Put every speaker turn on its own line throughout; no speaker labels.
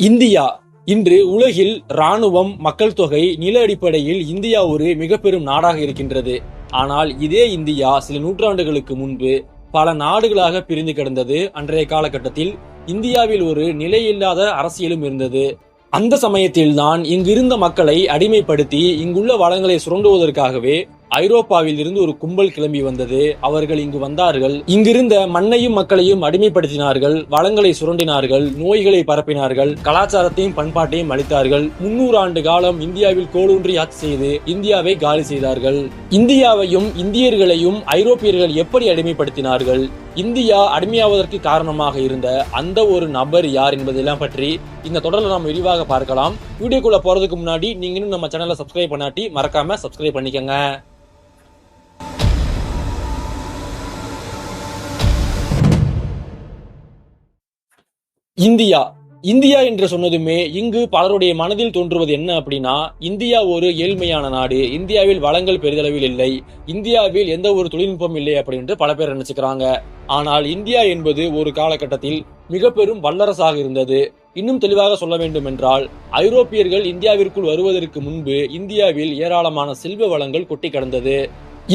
India இன்று உலகில் ராணுவம், மக்கள் தொகை, நில அடிப்படையில் இந்தியா ஒரு மிக பெரும் நாடாக இருக்கின்றது. ஆனால் இதே இந்தியா சில நூற்றாண்டுகளுக்கு முன்பு பல நாடுகளாக பிரிந்து கிடந்தது. அன்றைய காலகட்டத்தில் இந்தியாவில் ஒரு நிலையில்லாத அரசியலும் இருந்தது. அந்த சமயத்தில்தான் இங்கிருந்த மக்களை அடிமைப்படுத்தி இங்குள்ள வளங்களை சுரண்டுவதற்காகவே ஐரோப்பாவில் இருந்து ஒரு கும்பல் கிளம்பி வந்தது. அவர்கள் இங்கு வந்தார்கள். இங்கிருந்த மண்ணையும் மக்களையும் அடிமைப்படுத்தினார்கள், வளங்களை சுரண்டினார்கள், நோய்களை பரப்பினார்கள், கலாச்சாரத்தையும் பண்பாட்டையும் அளித்தார்கள். 300 ஆண்டு காலம் இந்தியாவில் கோலூன்றி ஆட்சி செய்து இந்தியாவை காலி செய்தார்கள். இந்தியாவையும் இந்தியர்களையும் ஐரோப்பியர்கள் எப்படி அடிமைப்படுத்தினார்கள், இந்தியா அடிமையாவதற்கு காரணமாக இருந்த அந்த ஒரு நபர் யார் என்பதெல்லாம் பற்றி இந்த தொடர்ல நாம் விரிவாக பார்க்கலாம். வீடியோக்குள்ள போறதுக்கு முன்னாடி நீங்க இன்னும் நம்ம சேனலை சப்ஸ்கிரைப் பண்ணாட்டி மறக்காம சப்ஸ்கிரைப் பண்ணிக்கங்க. இந்தியா என்று சொன்னதுமே இங்கு பலருடைய மனதில் தோன்றுவது என்ன அப்படின்னா, இந்தியா ஒரு ஏழ்மையான நாடு, இந்தியாவில் வளங்கள் பெரிதளவில் இல்லை, இந்தியாவில் எந்த ஒரு தொழில்நுட்பம் இல்லை அப்படின்ட்டு பல பேர் நினைச்சுக்கிறாங்க. ஆனால் இந்தியா என்பது ஒரு காலகட்டத்தில் மிக பெரும் வல்லரசாக இருந்தது. இன்னும் தெளிவாக சொல்ல வேண்டும் என்றால், ஐரோப்பியர்கள் இந்தியாவிற்குள் வருவதற்கு முன்பு இந்தியாவில் ஏராளமான செல்வ வளங்கள் கொட்டி கிடந்தது.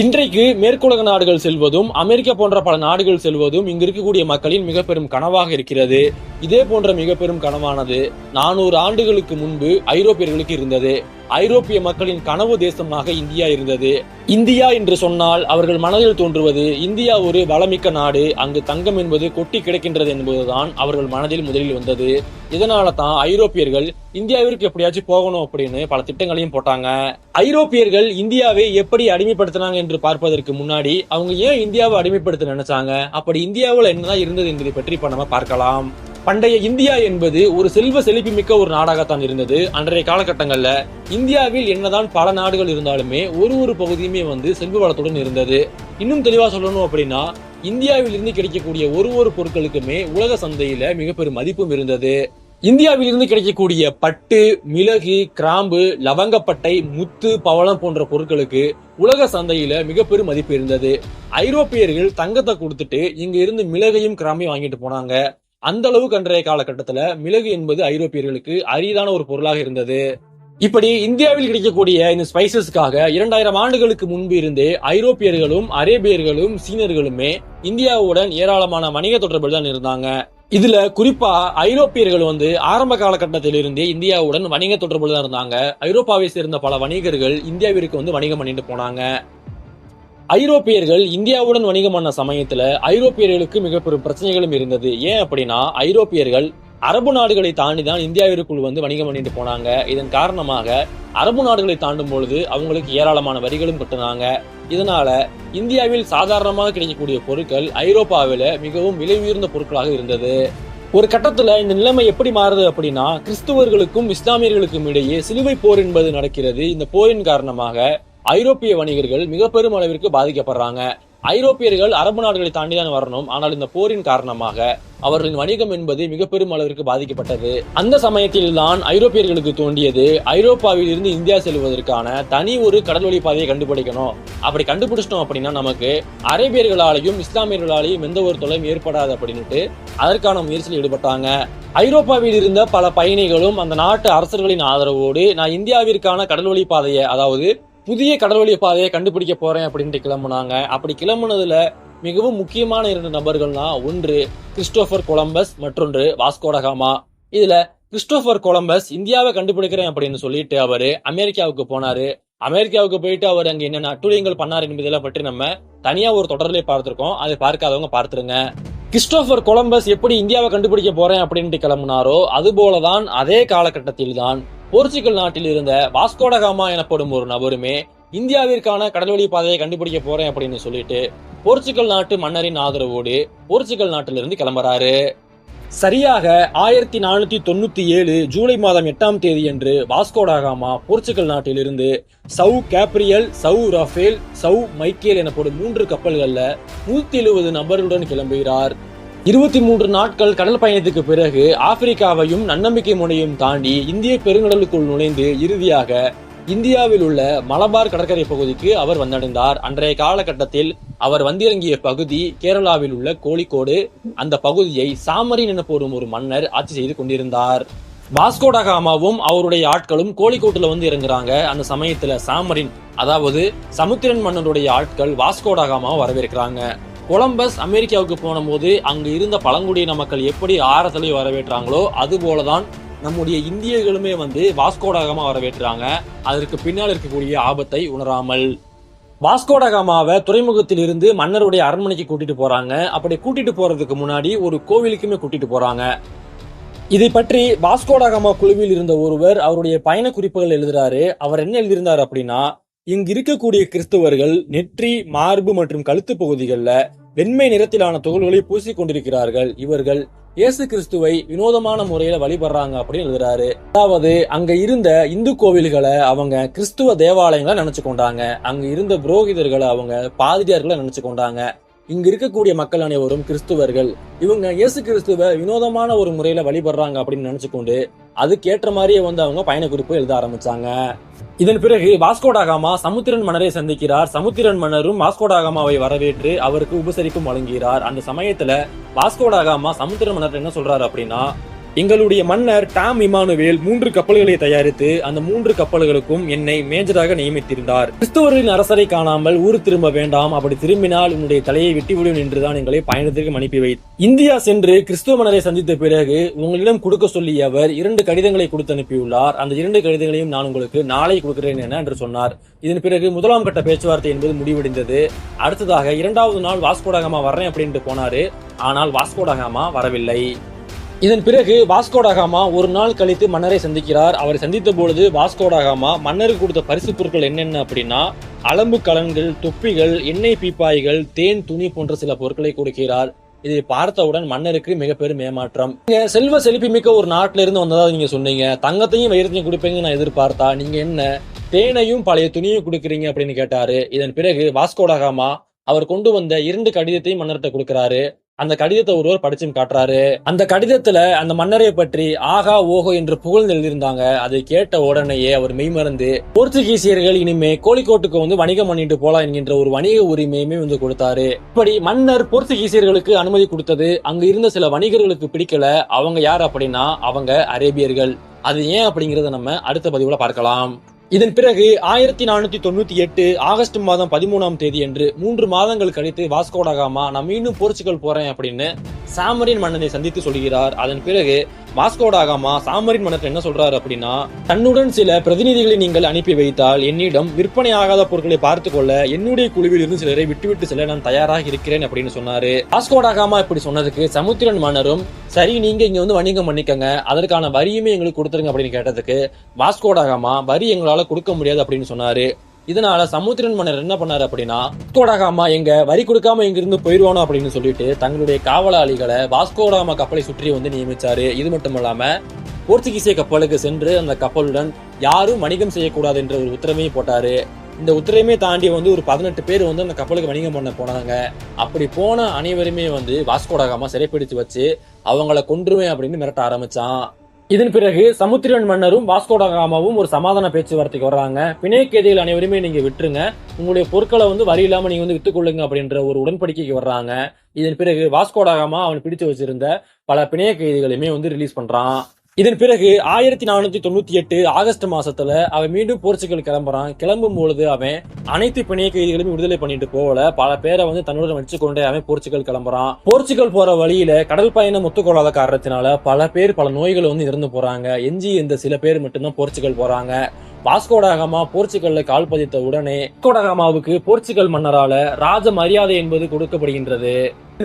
இன்றைக்கு மேற்குலக நாடுகள் செல்வதும், அமெரிக்கா போன்ற பல நாடுகள் செல்வதும் இங்கு இருக்கக்கூடிய மக்களின் மிக பெரும் கனவாக இருக்கிறது. இதே போன்ற மிக பெரும் கனவானது 400 ஆண்டுகளுக்கு முன்பு ஐரோப்பியர்களுக்கு இருந்தது. ஐரோப்பிய மக்களின் கனவு தேசமாக இந்தியா இருந்தது. இந்தியா என்று சொன்னால் அவர்கள் மனதில் தோன்றுவது இந்தியா ஒரு வளமிக்க நாடு, அங்கு தங்கம் என்பது கொட்டி கிடக்கின்றது என்பதுதான் அவர்கள் மனதில் முதலில் வந்தது. இதனால தான் ஐரோப்பியர்கள் இந்தியாவிற்கு எப்படியாச்சும் போகணும் அப்படின்னு பல திட்டங்களையும் போட்டாங்க. ஐரோப்பியர்கள் இந்தியாவை எப்படி அடிமைப்படுத்தினாங்க என்று பார்ப்பதற்கு முன்னாடி அவங்க ஏன் இந்தியாவை அடிமைப்படுத்த நினைச்சாங்க, அப்படி இந்தியாவில் என்னதான் இருந்தது என்பதை பற்றி இப்ப நம்ம பார்க்கலாம். பண்டைய இந்தியா என்பது ஒரு செல்வ செழிப்பு மிக்க ஒரு நாடாகத்தான் இருந்தது. அன்றைய காலகட்டங்கள்ல இந்தியாவில் என்னதான் பல நாடுகள் இருந்தாலுமே ஒரு பகுதியுமே செல்வ வளத்துடன் இருந்தது. இன்னும் தெளிவா சொல்லணும் அப்படின்னா, இந்தியாவில் இருந்து கிடைக்கக்கூடிய ஒரு பொருட்களுக்குமே உலக சந்தையில மிக பெரும் மதிப்பும் இருந்தது. இந்தியாவில் இருந்து கிடைக்கக்கூடிய பட்டு, மிளகு, கிராம்பு, லவங்கப்பட்டை, முத்து, பவளம் போன்ற பொருட்களுக்கு உலக சந்தையில மிக பெரும் மதிப்பு இருந்தது. ஐரோப்பியர்கள் தங்கத்தை கொடுத்துட்டு இங்க இருந்து மிளகையும் கிராம்பையும் வாங்கிட்டு போனாங்க. அந்த அளவுக்கு அன்றைய காலகட்டத்துல மிளகு என்பது ஐரோப்பியர்களுக்கு அரிதான ஒரு பொருளாக இருந்தது. இப்படி இந்தியாவில் கிடைக்கக்கூடிய இந்த ஸ்பைசஸ்க்காக 2000 ஆண்டுகளுக்கு முன்பு இருந்தே ஐரோப்பியர்களும், அரேபியர்களும், சீனர்களுமே இந்தியாவுடன் ஏராளமான வணிக தொடர்பில் தான் இருந்தாங்க. இதுல குறிப்பா ஐரோப்பியர்கள் ஆரம்ப காலகட்டத்தில் இருந்தே இந்தியாவுடன் வணிக தொடர்பில் தான் இருந்தாங்க. ஐரோப்பாவை சேர்ந்த பல வணிகர்கள் இந்தியாவிற்கு வணிகம் பண்ணிட்டு போனாங்க. ஐரோப்பியர்கள் இந்தியாவுடன் வணிகம் பண்ண சமயத்துல ஐரோப்பியர்களுக்கு மிக பெரும் பிரச்சனைகளும் இருந்தது. ஏன் அப்படின்னா, ஐரோப்பியர்கள் அரபு நாடுகளை தாண்டி தான் இந்தியாவிற்குள் வணிகம் பண்ணிட்டு போனாங்க. இதன் காரணமாக அரபு நாடுகளை தாண்டும் பொழுது அவங்களுக்கு ஏராளமான வரிகளும் கட்டுனாங்க. இதனால இந்தியாவில் சாதாரணமாக கிடைக்கக்கூடிய பொருட்கள் ஐரோப்பாவில மிகவும் விலை உயர்ந்த பொருட்களாக இருந்தது. ஒரு கட்டத்துல இந்த நிலைமை எப்படி மாறுது அப்படின்னா, கிறிஸ்துவர்களுக்கும் இஸ்லாமியர்களுக்கும் இடையே சிலுவை போர் என்பது நடக்கிறது. இந்த போரின் காரணமாக ஐரோப்பிய வணிகர்கள் மிக பெரும் அளவிற்கு பாதிக்கப்படுறாங்க. ஐரோப்பியர்கள் அரபு நாடுகளை தாண்டிதான் வரணும். ஆனால் இந்த போரின் காரணமாக அவர்களின் வணிகம் என்பது மிக பெரும் அளவிற்கு பாதிக்கப்பட்டது. அந்த சமயத்தில் தான் ஐரோப்பியர்களுக்கு தோண்டியது, ஐரோப்பாவில் இருந்து இந்தியா செல்வதற்கான தனி ஒரு கடல்வழி பாதையை கண்டுபிடிக்கணும். அப்படி கண்டுபிடிச்சிட்டோம் அப்படின்னா நமக்கு அரேபியர்களாலையும் இஸ்லாமியர்களாலையும் எந்த ஒரு தொலைவும் ஏற்படாது அப்படின்ட்டு அதற்கான முயற்சியில் ஈடுபட்டாங்க. ஐரோப்பாவில் இருந்த பல பயணிகளும் அந்த நாட்டு அரசர்களின் ஆதரவோடு நான் இந்தியாவிற்கான கடல்வழி பாதையை, அதாவது புதிய கடல்வழி பாதையை கண்டுபிடிக்க போறேன் அப்படின்ட்டு கிளம்புனாங்க. அப்படி கிளம்புனதுல மிகவும் முக்கியமான 2 நபர்கள்னா, ஒன்று கிறிஸ்டோபர் கொலம்பஸ், மற்றொன்று வாஸ்கோ ட காமா. இதுல கிறிஸ்டோபர் கொலம்பஸ் இந்தியாவை கண்டுபிடிக்கிறேன் அப்படின்னு சொல்லிட்டு அவரு அமெரிக்காவுக்கு போனாரு. அமெரிக்காவுக்கு போயிட்டு அவர் அங்க என்னென்ன அட்டுழியங்கள் பண்ணாரு என்பதெல்லாம் பற்றி நம்ம தனியா ஒரு தொடர்லயே பார்த்திருக்கோம். அதை பார்க்காதவங்க பார்த்துருங்க. கிறிஸ்டோபர் கொலம்பஸ் எப்படி இந்தியாவை கண்டுபிடிக்க போறேன் அப்படின்ட்டு கிளம்புனாரோ அதுபோலதான் அதே காலகட்டத்தில் தான் போர்ச்சுகல் நாட்டில் இருந்த வாஸ்கோ ட காமா எனப்படும் ஒரு நபருமே இந்தியாவிற்கான கடல்வழி பாதையை கண்டுபிடிக்க போறேன் அப்படின்னு சொல்லிட்டு போர்ச்சுகல் நாட்டு மன்னரின் ஆதரவோடு போர்ச்சுகல் நாட்டிலிருந்து கிளம்புறாரு. சரியாக 1497 ஜூலை மாதம் 8ஆம் தேதி அன்று வாஸ்கோ ட காமா போர்ச்சுகல் நாட்டிலிருந்து சவு கேப்ரியல், சவு ரஃபேல், சவு மைக்கேல் எனப்படும் 3 கப்பல்கள்ல 170 நபர்களுடன் கிளம்புகிறார். 23 நாட்கள் கடல் பயணத்துக்கு பிறகு ஆப்பிரிக்காவையும் நன்னம்பிக்கை முனையும் தாண்டி இந்திய பெருங்கடலுக்குள் நுழைந்து இறுதியாக இந்தியாவில் உள்ள மலபார் கடற்கரை பகுதிக்கு அவர் வந்தடைந்தார். அன்றைய காலகட்டத்தில் அவர் வந்திறங்கிய பகுதி கேரளாவில் உள்ள கோழிக்கோடு. அந்த பகுதியை சாமரின் எனப்படும் ஒரு மன்னர் ஆட்சி செய்து கொண்டிருந்தார். வாஸ்கோட காமாவும் அவருடைய ஆட்களும் கோழிக்கோட்டுல வந்து இறங்குறாங்க. அந்த சமயத்துல சாமரின், அதாவது சமுத்திரன் மன்னருடைய ஆட்கள் வாஸ்கோட காமாவை வரவேற்கிறாங்க. கொலம்பஸ் அமெரிக்காவுக்கு போன போது அங்கு இருந்த பழங்குடியின மக்கள் எப்படி ஆரத்தலை வரவேற்றாங்களோ அது போலதான் நம்முடைய இந்தியர்களுமே வந்து வாஸ்கோட காமா வரவேற்றாங்க, அதற்கு பின்னால் இருக்கக்கூடிய ஆபத்தை உணராமல். வாஸ்கோட காமாவை துறைமுகத்தில் இருந்து மன்னருடைய அரண்மனைக்கு கூட்டிட்டு போறாங்க. அப்படி கூட்டிட்டு போறதுக்கு முன்னாடி ஒரு கோவிலுக்குமே கூட்டிட்டு போறாங்க. இதை பற்றி வாஸ்கோட காமா குழுவில் இருந்த ஒருவர் அவருடைய பயண குறிப்புகள் எழுதுறாரு. அவர் என்ன எழுதியிருந்தார் அப்படின்னா, இங்கு இருக்கக்கூடிய கிறிஸ்தவர்கள் நெற்றி, மார்பு மற்றும் கழுத்து பகுதிகளில் வெண்மை நிறத்திலான துகள்களை பூசிக் கொண்டிருக்கிறார்கள். இவர்கள் இயேசு கிறிஸ்துவை வினோதமான முறையில வழிபடுறாங்க அப்படின்னு எழுதுறாரு. அதாவது அங்க இருந்த இந்து கோவில்களை அவங்க கிறிஸ்துவ தேவாலயங்களை நினைச்சு கொண்டாங்க. அங்க இருந்த புரோகிதர்களை அவங்க பாதிரியார்களை நினைச்சு கொண்டாங்க. இங்க இருக்கக்கூடிய மக்கள் அனைவரும் கிறிஸ்துவர்கள், இவங்க இயேசு கிறிஸ்துவ வினோதமான ஒரு முறையில வழிபடுறாங்க அப்படின்னு நினைச்சுக்கொண்டு அதுக்கேற்ற மாதிரியே வந்து அவங்க பயண குறிப்பு எழுத ஆரம்பிச்சாங்க. இதன் பிறகு வாஸ்கோட காமா சமுத்திரன் மன்னரை சந்திக்கிறார். சமுத்திரன் மன்னரும் வாஸ்கோட காமாவை வரவேற்று அவருக்கு உபசரிப்பும் வழங்குகிறார். அந்த சமயத்துல வாஸ்கோட காமா சமுத்திரன் மன்னர் என்ன சொல்றாரு அப்படின்னா, எங்களுடைய மன்னர் டாம் இமானுவேல் 3 கப்பல்களை தயாரித்து அந்த 3 கப்பல்களுக்கும் என்னை மேஜராக நியமித்திருந்தார். கிறிஸ்துவர்களின் அரசரை காணாமல் ஊர் திரும்ப வேண்டாம், அப்படி திரும்பினால் உன்னுடைய தலையை வெட்டிவிடும் என்றுதான் எங்களை பயணத்திற்கு அனுப்பி வை. இந்தியா சென்று கிறிஸ்துவ மன்னரை சந்தித்த பிறகு உங்களிடம் கொடுக்க சொல்லி அவர் 2 கடிதங்களை கொடுத்து அனுப்பியுள்ளார். அந்த 2 கடிதங்களையும் நான் உங்களுக்கு நாளை கொடுக்கிறேன் என்று சொன்னார். இதன் பிறகு முதலாம் கட்ட பேச்சுவார்த்தை என்பது முடிவடைந்தது. அடுத்ததாக 2வது நாள் வாஸ்கோட காமா வர்றேன் அப்படின்ட்டு போனாரு. ஆனால் வாஸ்கோட காமா வரவில்லை. இதன் பிறகு வாஸ்கோட காமா ஒரு நாள் கழித்து மன்னரை சந்திக்கிறார். அவரை சந்தித்த பொழுது வாஸ்கோட காமா மன்னருக்கு கொடுத்த பரிசு பொருட்கள் என்னென்ன அப்படின்னா, அலம்பு கலன்கள், தொப்பிகள், எண்ணெய் பீப்பாய்கள், தேன், துணி போன்ற சில பொருட்களை கொடுக்கிறார். இதை பார்த்தவுடன் மன்னருக்கு மிக பெரும் ஏமாற்றம். நீங்க செல்வ செழிப்பு மிக்க ஒரு நாட்டில இருந்து வந்ததா நீங்க சொன்னீங்க, தங்கத்தையும் வைரத்தையும் கொடுப்பீங்கன்னு நான் எதிர்பார்த்தா நீங்க என்ன தேனையும் பழைய துணியும் கொடுக்குறீங்க அப்படின்னு கேட்டாரு. இதன் பிறகு வாஸ்கோட காமா அவர் கொண்டு வந்த 2 கடிதத்தையும் மன்னர்கிட்ட கொடுக்கிறாரு. அந்த கடிதத்தை ஒருவர் படிச்சும் காட்டுறாரு. அந்த கடிதத்துல அந்த மன்னரை பற்றி ஆகா ஓஹோ என்று புகழ்ந்து எழுதியிருந்தாங்க. அதை கேட்ட உடனேயே அவர் மெய்மறந்து போர்ச்சுகீசியர்கள் இனிமே கோழிக்கோட்டுக்கு வந்து வணிகம் பண்ணிட்டு போலாம் என்கின்ற ஒரு வணிக உரிமையுமே வந்து கொடுத்தாரு. இப்படி மன்னர் போர்ச்சுகீசியர்களுக்கு அனுமதி கொடுத்தது அங்கு இருந்த சில வணிகர்களுக்கு பிடிக்கல. அவங்க யார் அப்படின்னா அவங்க அரேபியர்கள். அது ஏன் அப்படிங்கறத நம்ம அடுத்த பதிவுல பார்க்கலாம். இதன் பிறகு 1498 ஆகஸ்ட் மாதம் 13ஆம் தேதி என்று 3 மாதங்கள் கழித்து வாஸ்கோட காமா நான் மீண்டும் போர்ச்சுகல் போறேன் அப்படின்னு சாமரின் மன்னனை சந்தித்து சொல்கிறார். அதன் பிறகு வாஸ்கோட காமா சாமரின் மன்னர் என்ன சொல்றாரு அப்படின்னா, தன்னுடன் சில பிரதிநிதிகளை நீங்கள் அனுப்பி வைத்தால் என்னிடம் விற்பனை ஆகாத பொருட்களை பார்த்து கொள்ள என்னுடைய குழுவில் இருந்து சிலரை விட்டுவிட்டு செல்ல நான் தயாராக இருக்கிறேன் அப்படின்னு சொன்னாரு. வாஸ்கோட காமா இப்படி சொன்னதுக்கு சமுத்திரன் மன்னரும் சரி நீங்க இங்க வந்து வணிகம் பண்ணிக்கங்க, அதற்கான வரியுமே எங்களுக்கு கொடுத்துருங்க அப்படின்னு கேட்டதுக்கு வாஸ்கோட காமா வரி எங்களால கொடுக்க முடியாது அப்படின்னு சொன்னாரு. இதனால சமுத்திரன் மன்னர் என்ன பண்ணாரு அப்படின்னா, வாஸ்கோட காமா எங்க வரி கொடுக்காம எங்க இருந்து போயிருவானோ அப்படின்னு சொல்லிட்டு தங்களுடைய காவலாளிகளை வாஸ்கோட காமா கப்பலை சுற்றி வந்து நியமிச்சாரு. இது மட்டும் இல்லாம போர்ச்சுகீசிய கப்பலுக்கு சென்று அந்த கப்பலுடன் யாரும் வணிகம் செய்யக்கூடாது என்ற ஒரு உத்தரவையும் போட்டாரு. இந்த உத்தரவையுமே தாண்டி வந்து ஒரு 18 பேர் வந்து அந்த கப்பலுக்கு வணிகம் பண்ண போனாங்க. அப்படி போன அனைவருமே வந்து வாஸ்கோட காமா சிறைப்பிடித்து வச்சு அவங்கள கொன்றுவேன் அப்படின்னு மிரட்ட ஆரம்பிச்சான். இதன் பிறகு சமுத்திரன் மன்னரும் வாஸ்கோட காமாவும் ஒரு சமாதான பேச்சுவார்த்தைக்கு வர்றாங்க. பிணை கைதிகள் அனைவருமே நீங்க விட்டுருங்க, உங்களுடைய பொருட்களை வந்து வரி இல்லாம நீங்க வந்து வித்துக்கொள்ளுங்க அப்படின்ற ஒரு உடன்படிக்கைக்கு வர்றாங்க. இதன் பிறகு வாஸ்கோட காமா அவன் பிடிச்சு வச்சிருந்த பல பிணை கைதிகளையுமே வந்து ரிலீஸ் பண்றான். இதன் பிறகு 1498 ஆகஸ்ட் மாசத்துல அவன் மீண்டும் போர்ச்சுகல் கிளம்புறான். கிளம்பும் பொழுது அவன் அனைத்து பிணை கைதிகளையும் விடுதலை பண்ணிட்டு போகல, பல பேரை வந்து தன்னுடன் வச்சுக்கொண்டே அவன் போர்ச்சுகல் கிளம்புறான். போர்ச்சுகல் போற வழியில கடல் பயணம் ஒத்துக்கொள்ளாத காரணத்தினால பல பேர் பல நோய்களை வந்து இறந்து போறாங்க. எஞ்சி இந்த சில பேர் மட்டும்தான் போர்ச்சுகல் போறாங்க. வாஸ்கோட காமா போர்ச்சுகல்ல கால் பதித்த உடனே வாஸ்கோட காமாவுக்கு போர்ச்சுகல் மன்னரால ராஜ மரியாதை என்பது கொடுக்கப்படுகின்றது.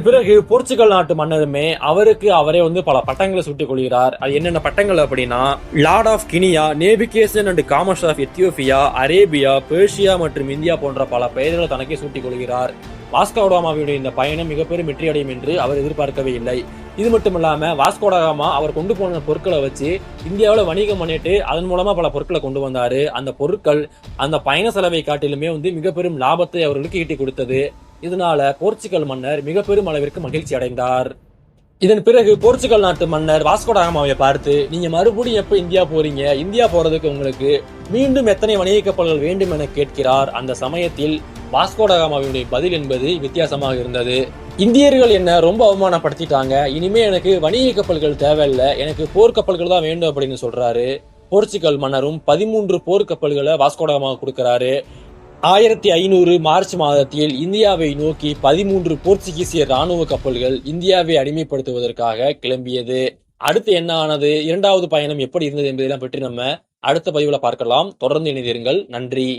பிறகு போர்ச்சுகல் நாட்டு மன்னருமே அவருக்கு அவரே வந்து பல பட்டங்களை சுட்டிக் கொள்கிறார். அது என்னென்ன பட்டங்கள் அப்படின்னா, lord of Guinea, navigation and commerce of Ethiopia, Arabia, Persia மற்றும் இந்தியா போன்ற பல பெயர்களை தனக்கே சூட்டிக் கொள்கிறார். வாஸ்கோட காமாவுடைய இந்த பயணம் மிகப்பெரும் வெற்றி அடையும் என்று அவர் எதிர்பார்க்கவே இல்லை. இது மட்டும் இல்லாம வாஸ்கோட காமா அவர் கொண்டு போன பொருட்களை வச்சு இந்தியாவில் வணிகம் பண்ணிட்டு அதன் மூலமா பல பொருட்களை கொண்டு வந்தாரு. அந்த பொருட்கள் அந்த பயண செலவை காட்டிலுமே வந்து மிகப்பெரும் லாபத்தை அவர்களுக்கு ஈட்டி கொடுத்தது. இதனால போர்ச்சுகல் மன்னர் மிக பெரும் அளவிற்கு மகிழ்ச்சி அடைந்தார். இதன் பிறகு போர்ச்சுகல் நாட்டு மன்னர் வாஸ்கோட காமாவை பார்த்து, நீங்க மறுபடியும் எப்ப இந்தியா போறீங்க, இந்தியா போறதுக்கு உங்களுக்கு மீண்டும் எத்தனை வணிக கப்பல்கள் வேண்டும் என கேட்கிறார். அந்த சமயத்தில் வாஸ்கோட காமாவினுடைய பதில் என்பது வித்தியாசமாக இருந்தது. இந்தியர்கள் என்ன ரொம்ப அவமானப்படுத்திட்டாங்க, இனிமே எனக்கு வணிக கப்பல்கள் தேவையில்லை, எனக்கு போர்க்கப்பல்கள் தான் வேண்டும் அப்படின்னு சொல்றாரு. போர்ச்சுகல் மன்னரும் 13 போர்க்கப்பல்களை வாஸ்கோடகாமா கொடுக்கிறாரு. 1500 மார்ச் மாதத்தில் இந்தியாவை நோக்கி 13 போர்ச்சுகீசிய ராணுவ கப்பல்கள் இந்தியாவை அடிமைப்படுத்துவதற்காக கிளம்பியது. அடுத்து என்ன ஆனது, இரண்டாவது பயணம் எப்படி இருந்தது என்பதெல்லாம் பற்றி நம்ம அடுத்த பதிவுல பார்க்கலாம். தொடர்ந்து இணைந்திருங்கள். நன்றி.